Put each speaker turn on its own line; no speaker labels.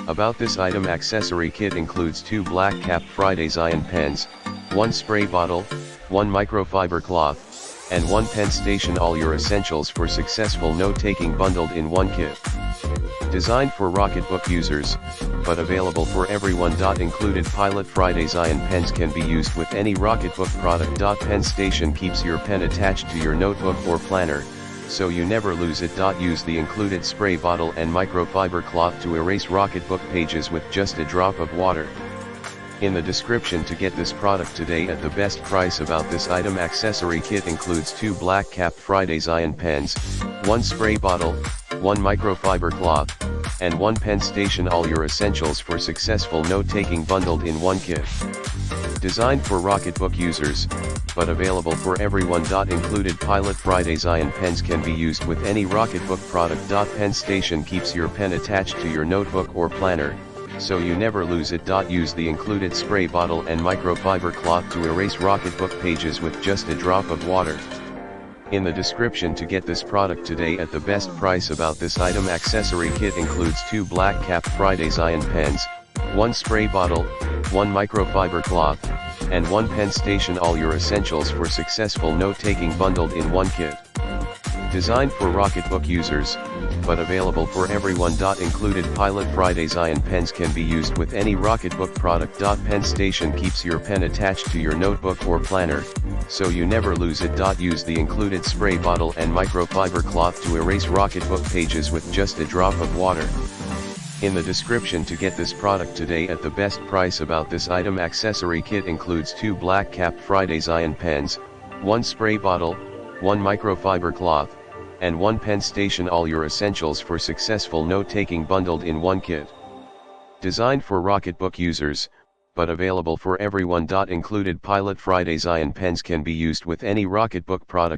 About this item, accessory kit includes 2 black cap Fridays iron pens, 1 spray bottle, 1 microfiber cloth, and 1 pen station. All your essentials for successful note-taking bundled in one kit. Designed for Rocketbook users, but available for everyone. Included Pilot Fridays iron pens can be used with any Rocketbook product. Pen station keeps your pen attached to your notebook or planner, so you never lose it. Use the included spray bottle and microfiber cloth to erase Rocketbook pages with just a drop of water. In the description to get this product today at the best price. About this item, accessory kit includes 2 black cap Fridays iron pens, 1 spray bottle, 1 microfiber cloth, and 1 pen station. All your essentials for successful note-taking bundled in one kit. Designed for Rocketbook users, but available for everyone. Included Pilot Fridays iron pens can be used with any Rocketbook product. Pen station keeps your pen attached to your notebook or planner, so you never lose it. Use the included spray bottle and microfiber cloth to erase Rocketbook pages with just a drop of water. In the description to get this product today at the best price. About this item, accessory kit includes 2 black cap Fridays iron pens, 1 spray bottle, 1 microfiber cloth, and 1 pen station. All your essentials for successful note-taking bundled in one kit. Designed for Rocketbook users, but available for everyone. Included Pilot Fridays iron pens can be used with any Rocketbook product. Pen station keeps your pen attached to your notebook or planner, so you never lose it. Use the included spray bottle and microfiber cloth to erase Rocketbook pages with just a drop of water. In the description to get this product today at the best price. About this item, accessory kit includes 2 black cap Fridays iron pens, 1 spray bottle, 1 microfiber cloth, and 1 pen station. All your essentials for successful note-taking bundled in one kit. Designed for Rocketbook users, but available for everyone. Included Pilot Fridays iron pens can be used with any Rocketbook product.